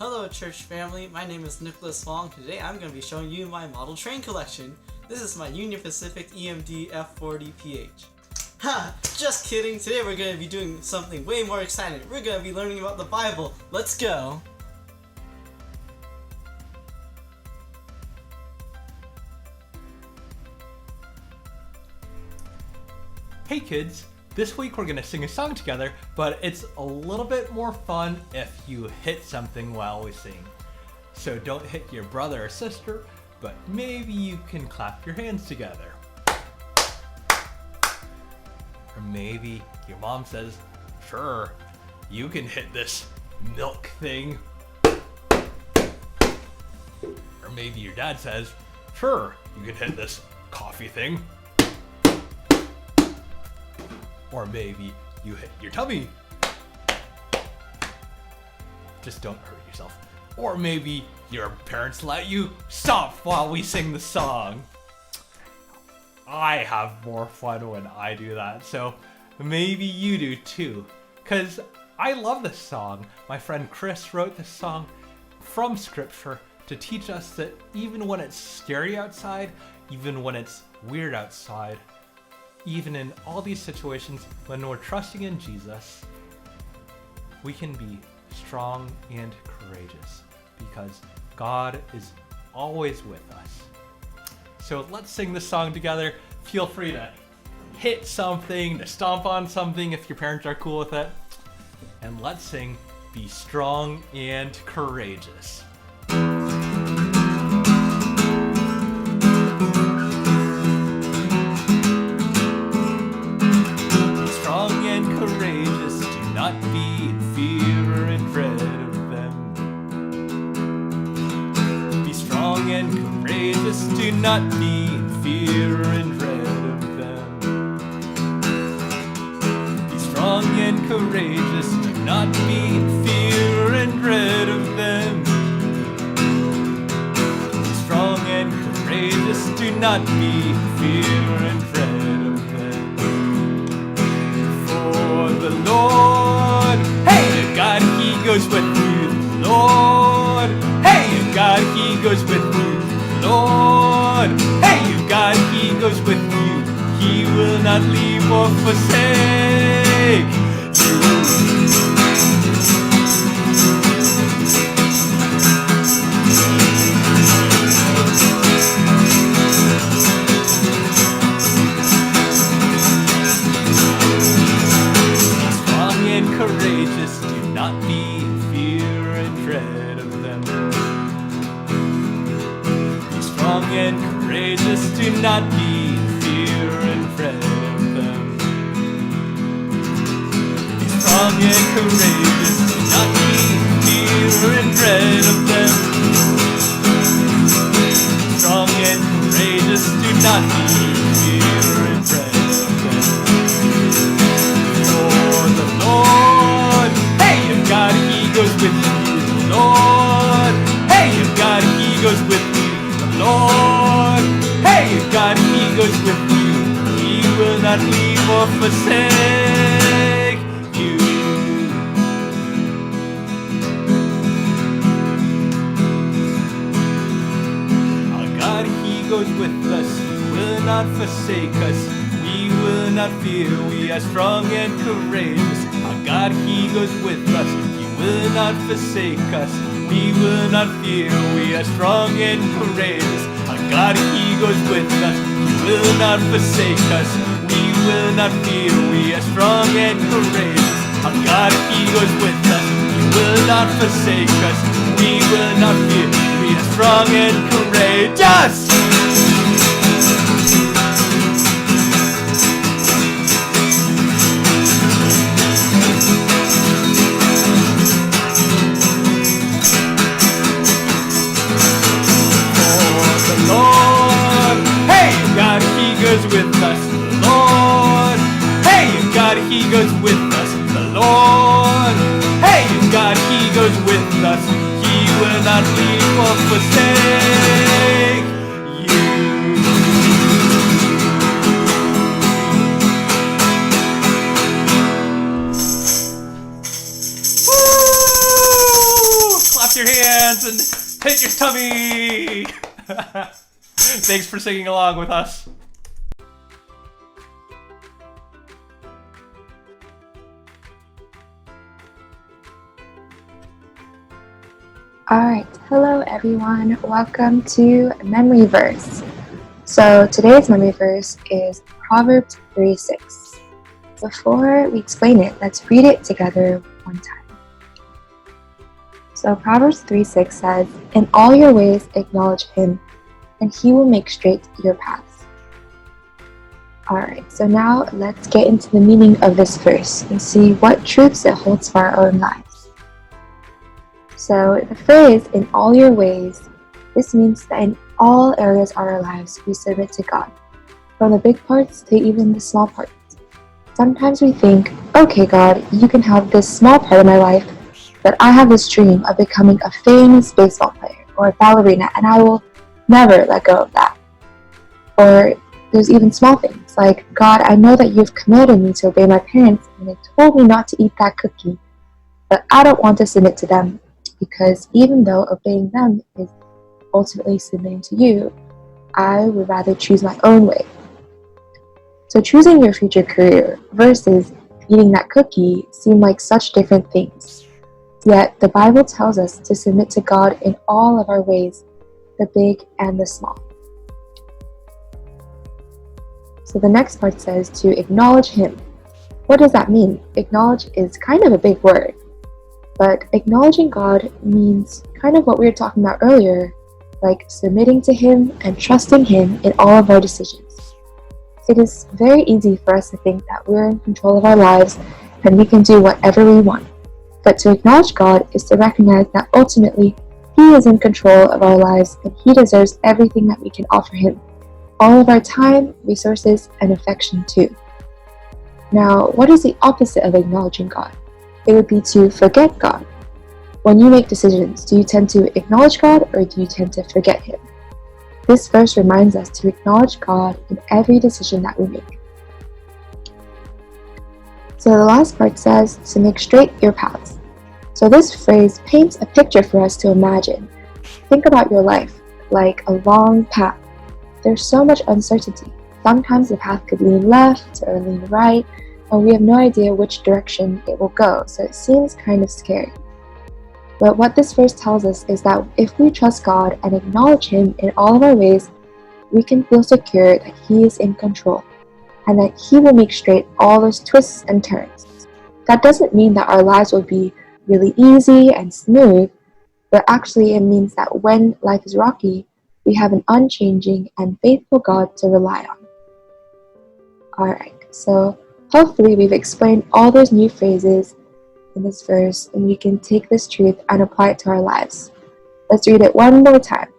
Hello church family, my name is Nicholas Wong. Today I'm going to be showing you my model train collection. This is my Union Pacific EMD F40PH. Ha! Just kidding, today we're going to be doing something way more exciting. We're going to be learning about the Bible. Let's go! Hey kids, this week we're gonna sing a song together, but it's a little bit more fun if you hit something while we sing. So don't hit your brother or sister, but maybe you can clap your hands together. Or maybe your mom says, sure, you can hit this milk thing. Or maybe your dad says, sure, you can hit this coffee thing. Or maybe you hit your tummy. Just don't hurt yourself. Or maybe your parents let you stop while we sing the song. I have more fun when I do that, so maybe you do too. Cause I love this song. My friend Chris wrote this song from scripture to teach us that even when it's scary outside, even when it's weird outside, even in all these situations, when we're trusting in Jesus, we can be strong and courageous because God is always with us. So let's sing this song together. Feel free to hit something, to stomp on something if your parents are cool with it. And let's sing, Be Strong and Courageous. Not be in fear and dread of them. Be strong and courageous, do not be in fear and dread of them. Be strong and courageous, do not be in fear and dread of them. Be strong and courageous, do not be in fear and dread of them. For the Lord, hey, God, He goes with you, Lord. Hey, God, He goes with you, Lord. Hey, God, He goes with you. He will not leave or forsake you. Courageous, do not be in fear and dread of them. Be strong and courageous, do not be in fear and dread of them. Be strong and courageous, do not be in fear and dread of them. Be strong and courageous, do not be in fear and dread of them. For the Lord, God, He goes with you, Lord. Hey, God, He goes with you, Lord. Hey, God, He goes with you. He will not leave or forsake you. Our God, He goes with us. He will not forsake us. We will not fear. We are strong and courageous. Our God, He goes with us. He will not forsake us. We will not fear. We are strong and courageous. Our God, He goes with us. He will not forsake us. We will not fear. We are strong and courageous. Our God, He goes with us. He will not forsake us. We will not fear. We are strong and courageous. With us, the Lord. Hey, God, He goes with us, the Lord. Hey, God, He goes with us. He will not leave or forsake you. Woo! Clap your hands. hands and hit your tummy! Thanks for singing along with us. Alright, hello everyone. Welcome to Memory Verse. So today's memory verse is Proverbs 3:6. Before we explain it, let's read it together one time. So Proverbs 3:6 says, "In all your ways acknowledge him, and he will make straight your paths." Alright, so now let's get into the meaning of this verse and see what truths it holds for our own lives. So the phrase, "in all your ways," this means that in all areas of our lives we submit to God, from the big parts to even the small parts. Sometimes we think, okay God, you can have this small part of my life, but I have this dream of becoming a famous baseball player or a ballerina, and I will never let go of that. Or there's even small things like, God, I know that you've commanded me to obey my parents and they told me not to eat that cookie, but I don't want to submit to them. Because even though obeying them is ultimately submitting to you, I would rather choose my own way. So choosing your future career versus eating that cookie seem like such different things. Yet the Bible tells us to submit to God in all of our ways, the big and the small. So the next part says to acknowledge him. What does that mean? Acknowledge is kind of a big word. But acknowledging God means kind of what we were talking about earlier, like submitting to him and trusting him in all of our decisions. It is very easy for us to think that we're in control of our lives and we can do whatever we want. But to acknowledge God is to recognize that ultimately he is in control of our lives and he deserves everything that we can offer him, all of our time, resources, and affection too. Now, what is the opposite of acknowledging God? It would be to forget God. When you make decisions, do you tend to acknowledge God or do you tend to forget him? This verse reminds us to acknowledge God in every decision that we make. So the last part says to make straight your paths. So this phrase paints a picture for us to imagine. Think about your life like a long path. There's so much uncertainty. Sometimes the path could lean left or lean right, and we have no idea which direction it will go, so it seems kind of scary. But what this verse tells us is that if we trust God and acknowledge him in all of our ways, we can feel secure that he is in control, and that he will make straight all those twists and turns. That doesn't mean that our lives will be really easy and smooth, but actually it means that when life is rocky, we have an unchanging and faithful God to rely on. Alright, so hopefully we've explained all those new phrases in this verse and we can take this truth and apply it to our lives. Let's read it one more time.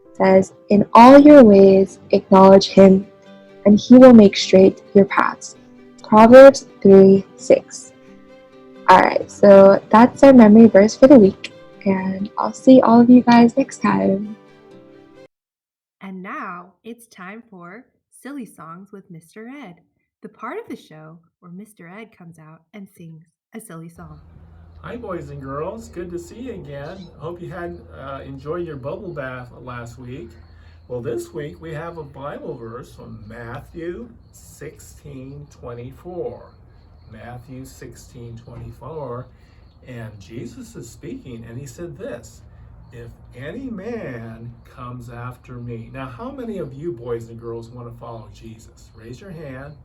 It says, "In all your ways acknowledge him, and he will make straight your paths." Proverbs 3:6. Alright, so that's our memory verse for the week, and I'll see all of you guys next time. And now it's time for Silly Songs with Mr. Ed, the part of the show where Mr. Ed comes out and sings a silly song. Hi, boys and girls. Good to see you again. Hope you had enjoyed your bubble bath last week. Well, this week we have a Bible verse from Matthew 16:24. Matthew 16:24, and Jesus is speaking, and he said this: "If any man comes after me." Now, how many of you boys and girls want to follow Jesus? Raise your hand.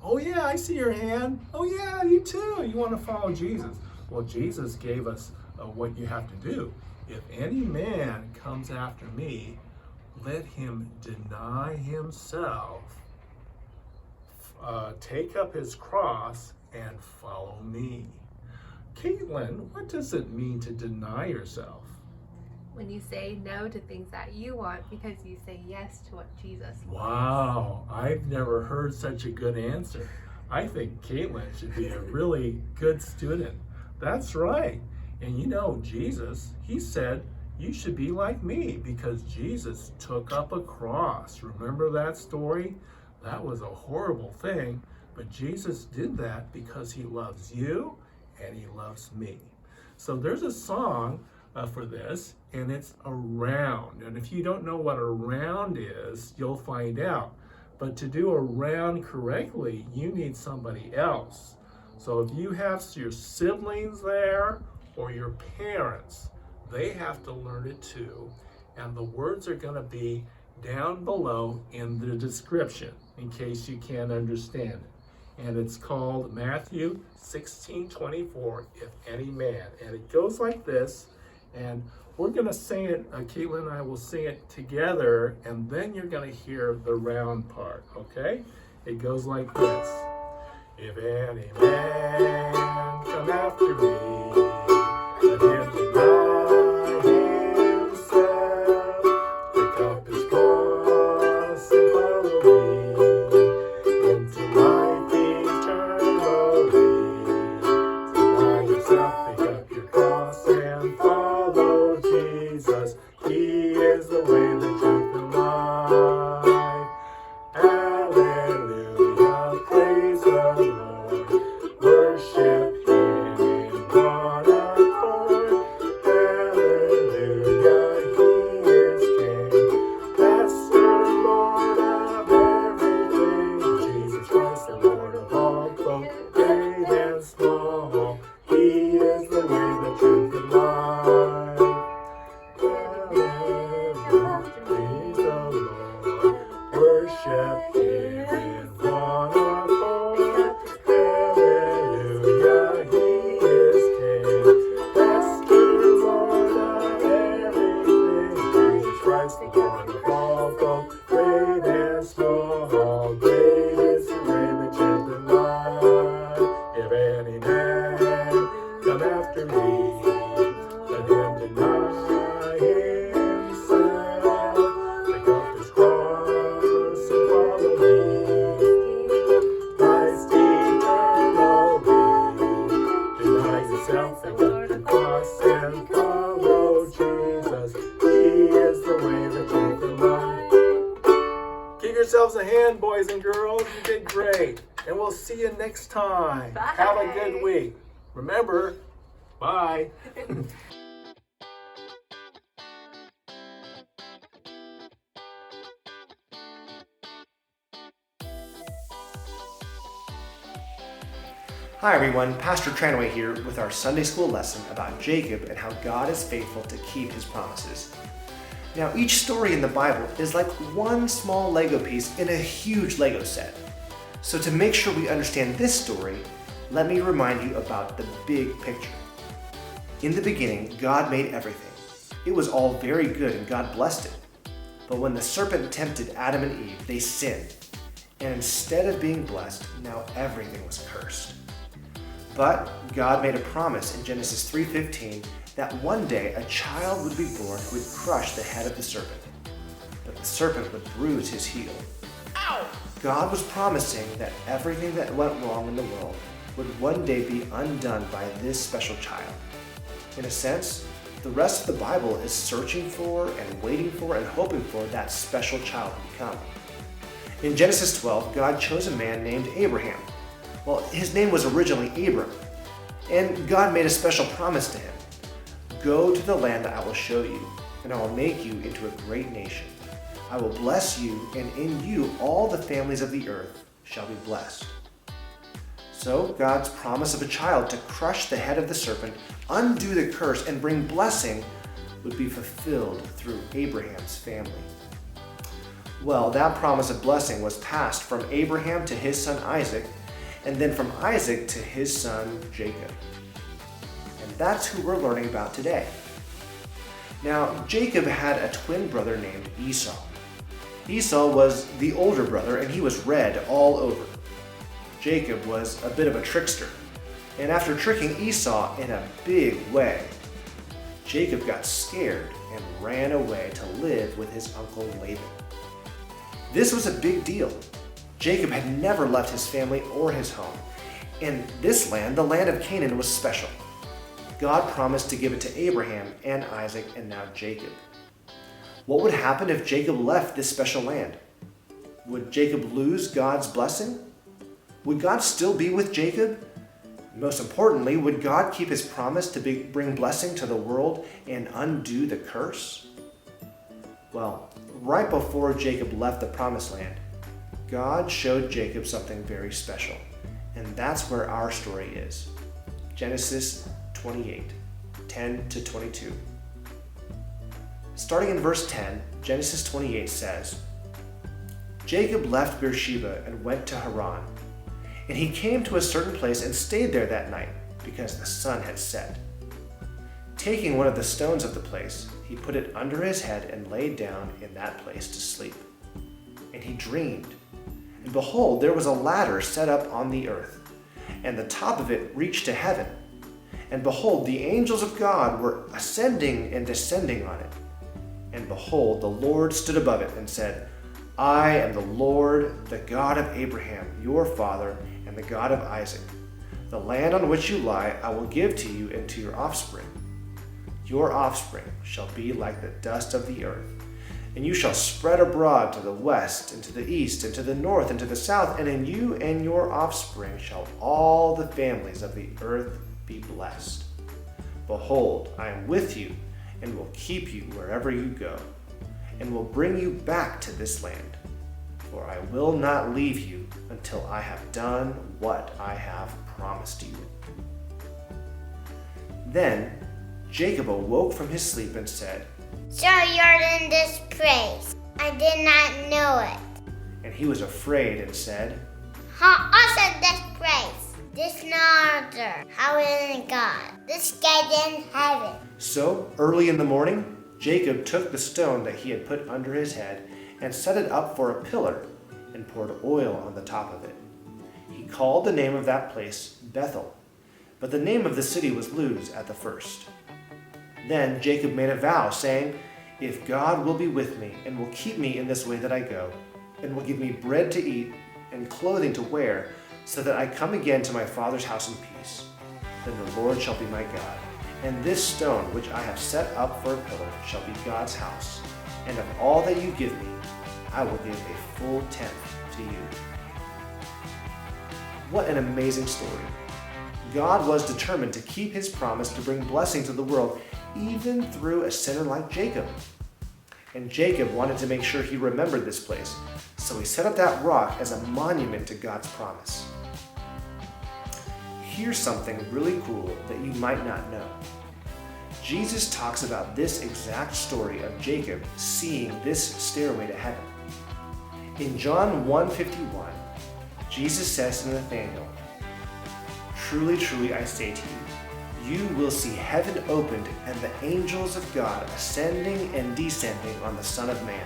Oh yeah, I see your hand. Oh yeah, you too. You want to follow Jesus. Well, Jesus gave us what you have to do. If any man comes after me, let him deny himself, take up his cross, and follow me. Caitlin, what does it mean to deny yourself? When you say no to things that you want because you say yes to what Jesus wants. Wow, I've never heard such a good answer. I think Caitlin should be a really good student. That's right. And you know, Jesus, he said, you should be like me because Jesus took up a cross. Remember that story? That was a horrible thing, but Jesus did that because he loves you and he loves me. So there's a song for this, and it's a round. And if you don't know what a round is, you'll find out. But to do a round correctly, you need somebody else. So if you have your siblings there or your parents, they have to learn it too. And the words are going to be down below in the description in case you can't understand it. And it's called Matthew 16:24, if any man. And it goes like this, and we're going to sing it, Caitlin and I will sing it together, and then you're going to hear the round part, okay? It goes like this. If any man come after me, let him deny himself, pick up his cross and follow me into life eternally. Deny yourself, pick up your cross and follow Jesus. He is the way, the truth, and life. Alleluia, praise the Lord. Worship Him in one accord. Alleluia, He is King, Master, Lord of everything. Jesus Christ, the Lord of all, both great and small. He is the way, the truth, and life. Alleluia, praise the Lord. Worship Him in one accord. Alleluia, He is King, Master, Lord of everything. Jesus Christ, the Lord of all, both great and small. Great is the way, the truth, and life. If any man come after me, let him deny himself, pick up his cross and follow me. Christ eternally. Deny yourself, pick up your cross and follow Jesus. He is the way, the truth, and life. Give yourselves a hand, boys and girls. You did great. And we'll see you next time. Bye. Have a good week. Remember, bye. Hi everyone, Pastor Tranaway here with our Sunday school lesson about Jacob and how God is faithful to keep his promises. Now each story in the Bible is like one small Lego piece in a huge Lego set. So to make sure we understand this story, let me remind you about the big picture. In the beginning, God made everything. It was all very good and God blessed it. But when the serpent tempted Adam and Eve, they sinned. And instead of being blessed, now everything was cursed. But God made a promise in Genesis 3:15 that one day a child would be born who would crush the head of the serpent. But the serpent would bruise his heel. Ow! God was promising that everything that went wrong in the world would one day be undone by this special child. In a sense, the rest of the Bible is searching for and waiting for and hoping for that special child to become. In Genesis 12, God chose a man named Abraham. Well, his name was originally Abram, and God made a special promise to him. Go to the land that I will show you, and I will make you into a great nation. I will bless you, and in you all the families of the earth shall be blessed. So God's promise of a child to crush the head of the serpent, undo the curse, and bring blessing would be fulfilled through Abraham's family. Well, that promise of blessing was passed from Abraham to his son Isaac, and then from Isaac to his son Jacob. And that's who we're learning about today. Now, Jacob had a twin brother named Esau. Esau was the older brother, and he was red all over. Jacob was a bit of a trickster, and after tricking Esau in a big way, Jacob got scared and ran away to live with his uncle Laban. This was a big deal. Jacob had never left his family or his home, and this land, the land of Canaan, was special. God promised to give it to Abraham and Isaac and now Jacob. What would happen if Jacob left this special land? Would Jacob lose God's blessing? Would God still be with Jacob? Most importantly, would God keep his promise to bring blessing to the world and undo the curse? Well, right before Jacob left the promised land, God showed Jacob something very special, and that's where our story is. Genesis 28, 10 to 22. Starting in verse 10, Genesis 28 says, Jacob left Beersheba and went to Haran. And he came to a certain place and stayed there that night, because the sun had set. Taking one of the stones of the place, he put it under his head and laid down in that place to sleep. And he dreamed. And behold, there was a ladder set up on the earth, and the top of it reached to heaven. And behold, the angels of God were ascending and descending on it. And behold, the Lord stood above it and said, I am the Lord, the God of Abraham, your father, and the God of Isaac. The land on which you lie I will give to you and to your offspring. Your offspring shall be like the dust of the earth, and you shall spread abroad to the west, and to the east, and to the north, and to the south, and in you and your offspring shall all the families of the earth be blessed. Behold, I am with you, and will keep you wherever you go, and will bring you back to this land. For I will not leave you until I have done what I have promised you. Then Jacob awoke from his sleep and said, So you're in this place. I did not know it. And he was afraid and said, How awesome this place. This order. How in God. This gate in heaven. So early in the morning, Jacob took the stone that he had put under his head and set it up for a pillar and poured oil on the top of it. He called the name of that place Bethel, but the name of the city was Luz at the first. Then Jacob made a vow, saying, If God will be with me and will keep me in this way that I go, and will give me bread to eat and clothing to wear, so that I come again to my father's house in peace, then the Lord shall be my God, and this stone which I have set up for a pillar shall be God's house, and of all that you give me, I will give a full tenth to you. What an amazing story. God was determined to keep his promise to bring blessing to the world, even through a sinner like Jacob. And Jacob wanted to make sure he remembered this place, so he set up that rock as a monument to God's promise. Here's something really cool that you might not know. Jesus talks about this exact story of Jacob seeing this stairway to heaven. In John 1:51, Jesus says to Nathanael, Truly, truly, I say to you, you will see heaven opened and the angels of God ascending and descending on the Son of Man.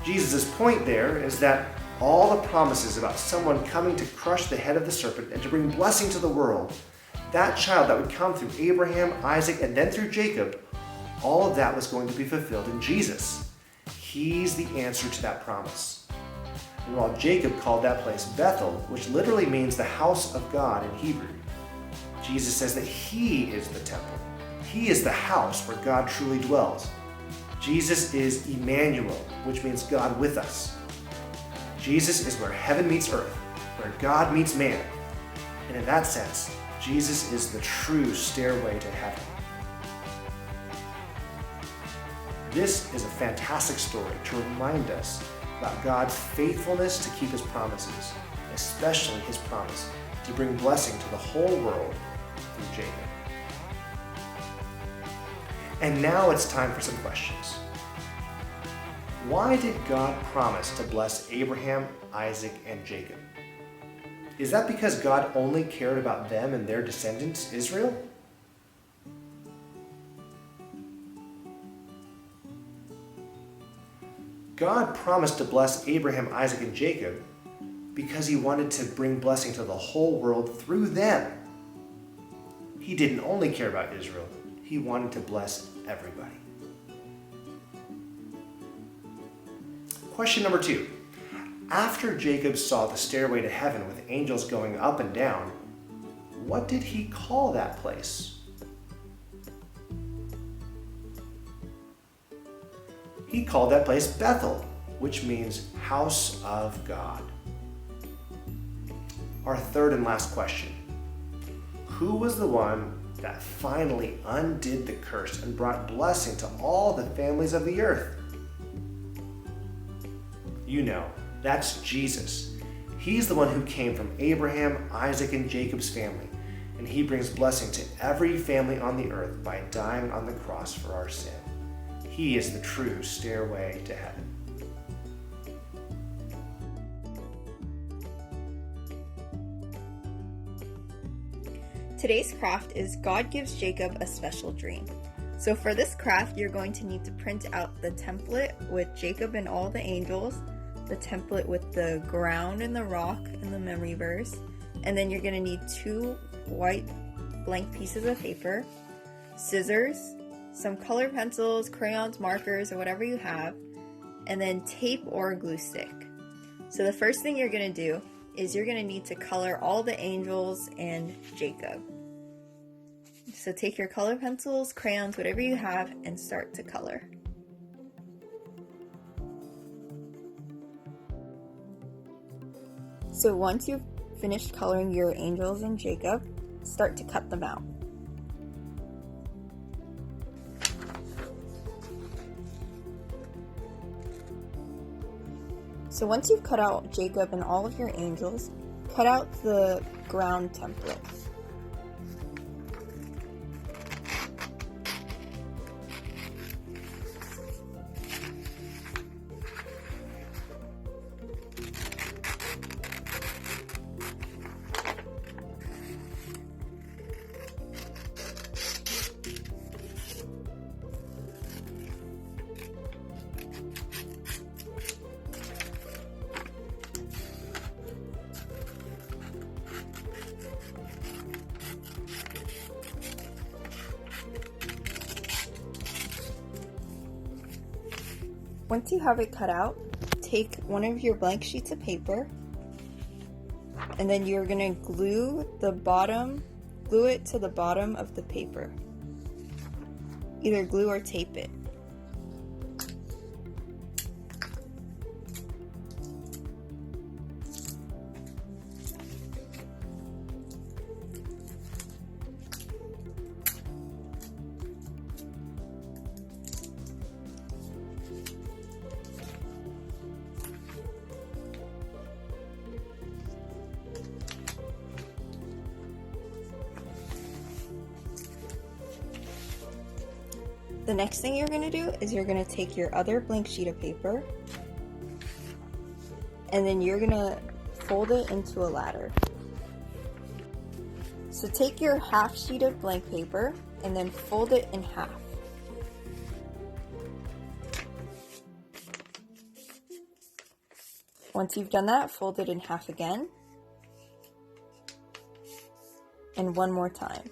Jesus' point there is that all the promises about someone coming to crush the head of the serpent and to bring blessing to the world, that child that would come through Abraham, Isaac, and then through Jacob, all of that was going to be fulfilled in Jesus. He's the answer to that promise. And while Jacob called that place Bethel, which literally means the house of God in Hebrew, Jesus says that he is the temple. He is the house where God truly dwells. Jesus is Emmanuel, which means God with us. Jesus is where heaven meets earth, where God meets man. And in that sense, Jesus is the true stairway to heaven. This is a fantastic story to remind us about God's faithfulness to keep his promises, especially his promise to bring blessing to the whole world through Jacob. And now it's time for some questions. Why did God promise to bless Abraham, Isaac, and Jacob? Is that because God only cared about them and their descendants, Israel? God promised to bless Abraham, Isaac, and Jacob because he wanted to bring blessing to the whole world through them. He didn't only care about Israel, he wanted to bless everybody. Question number 2. After Jacob saw the stairway to heaven with angels going up and down, what did he call that place? He called that place Bethel, which means house of God. our third and last question. Who was the one that finally undid the curse and brought blessing to all the families of the earth? You know, that's Jesus. He's the one who came from Abraham, Isaac, and Jacob's family, and he brings blessing to every family on the earth by dying on the cross for our sin. He is the true stairway to heaven. Today's craft is God gives Jacob a special dream. So for this craft, you're going to need to print out the template with Jacob and all the angels, the template with the ground and the rock and the memory verse, and then you're going to need 2 white blank pieces of paper, scissors, some color pencils, crayons, markers, or whatever you have, and then tape or a glue stick. So the first thing you're going to do is you're going to need to color all the angels and Jacob. So take your color pencils, crayons, whatever you have, and start to color. So once you've finished coloring your angels and Jacob, start to cut them out. So once you've cut out Jacob and all of your angels, cut out the ground template. Once you have it cut out, take one of your blank sheets of paper, and then you're going to glue it to the bottom of the paper. Either glue or tape it. The next thing you're going to do is you're going to take your other blank sheet of paper and then you're going to fold it into a ladder. So take your half sheet of blank paper and then fold it in half. Once you've done that, fold it in half again and one more time.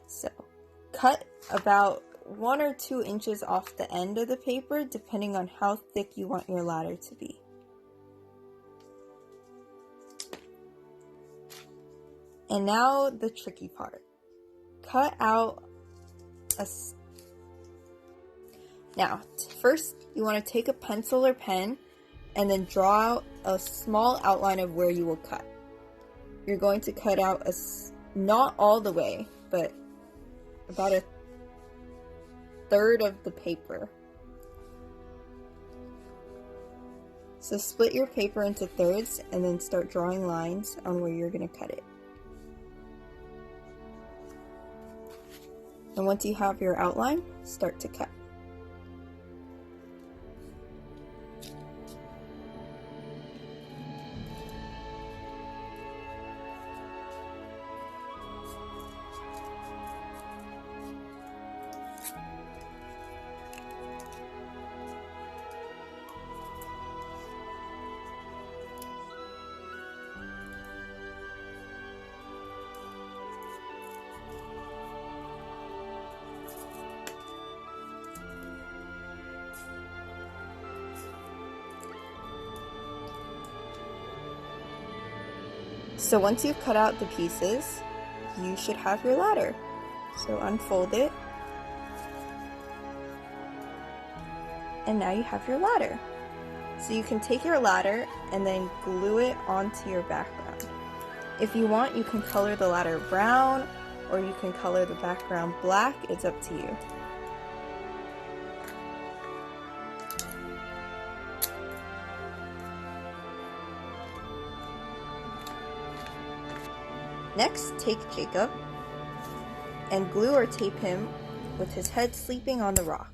So, cut about 1 or 2 inches off the end of the paper, depending on how thick you want your ladder to be. And now the tricky part. Cut out Now, first you want to take a pencil or pen and then draw out a small outline of where you will cut. You're going to cut out not all the way, but about 1/3 of the paper. So split your paper into thirds and then start drawing lines on where you're going to cut it. And once you have your outline, start to cut. So once you've cut out the pieces, you should have your ladder. So unfold it. And now you have your ladder. So you can take your ladder and then glue it onto your background. If you want, you can color the ladder brown, or you can color the background black. It's up to you. Next, take Jacob and glue or tape him with his head sleeping on the rock.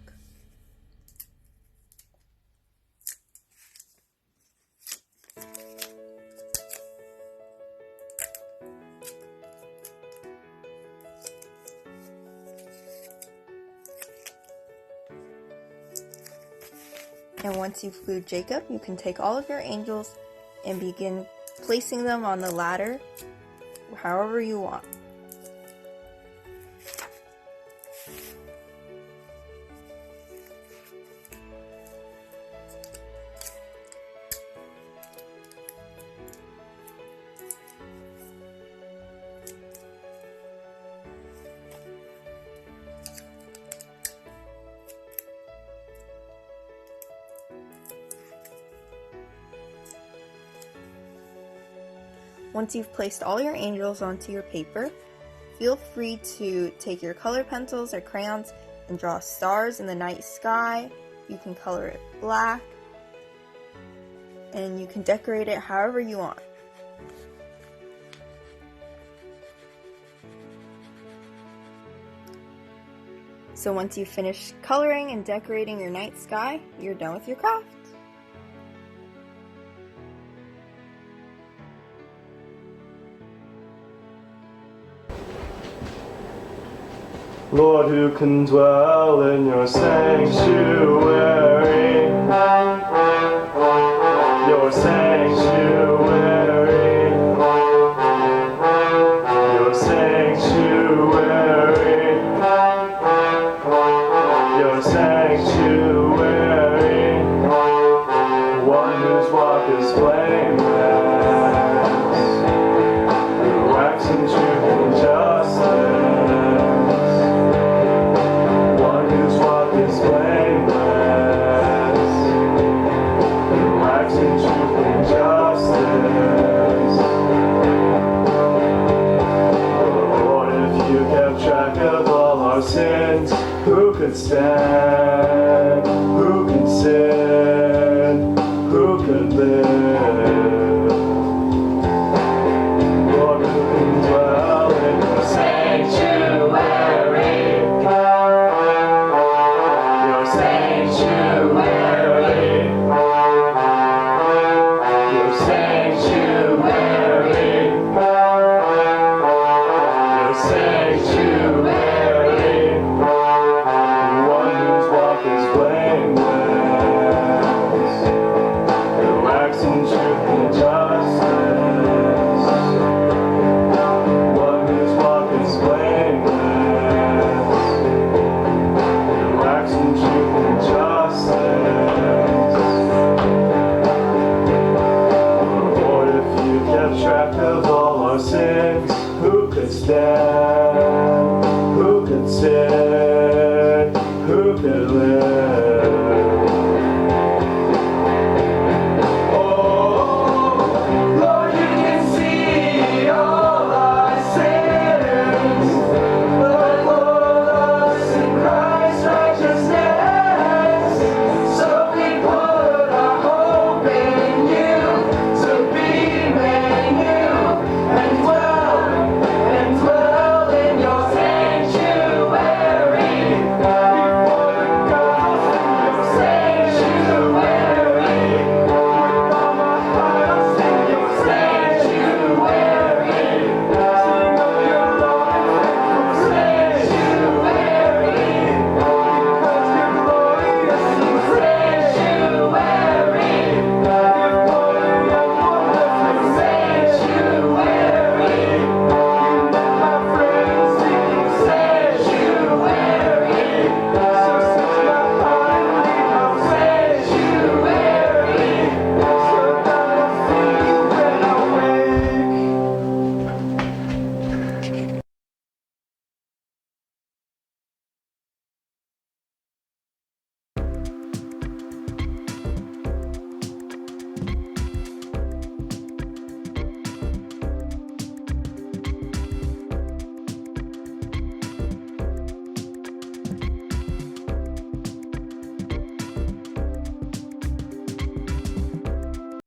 And once you've glued Jacob, you can take all of your angels and begin placing them on the ladder however you want. Once you've placed all your angels onto your paper, feel free to take your color pencils or crayons and draw stars in the night sky. You can color it black, and you can decorate it however you want. So once you've finished coloring and decorating your night sky, you're done with your craft. Lord, who can dwell in your sanctuary? Your sanctuary. Your sanctuary. Your sanctuary. One whose walk is blameless, who acts in truth and justice. Sins, who could stand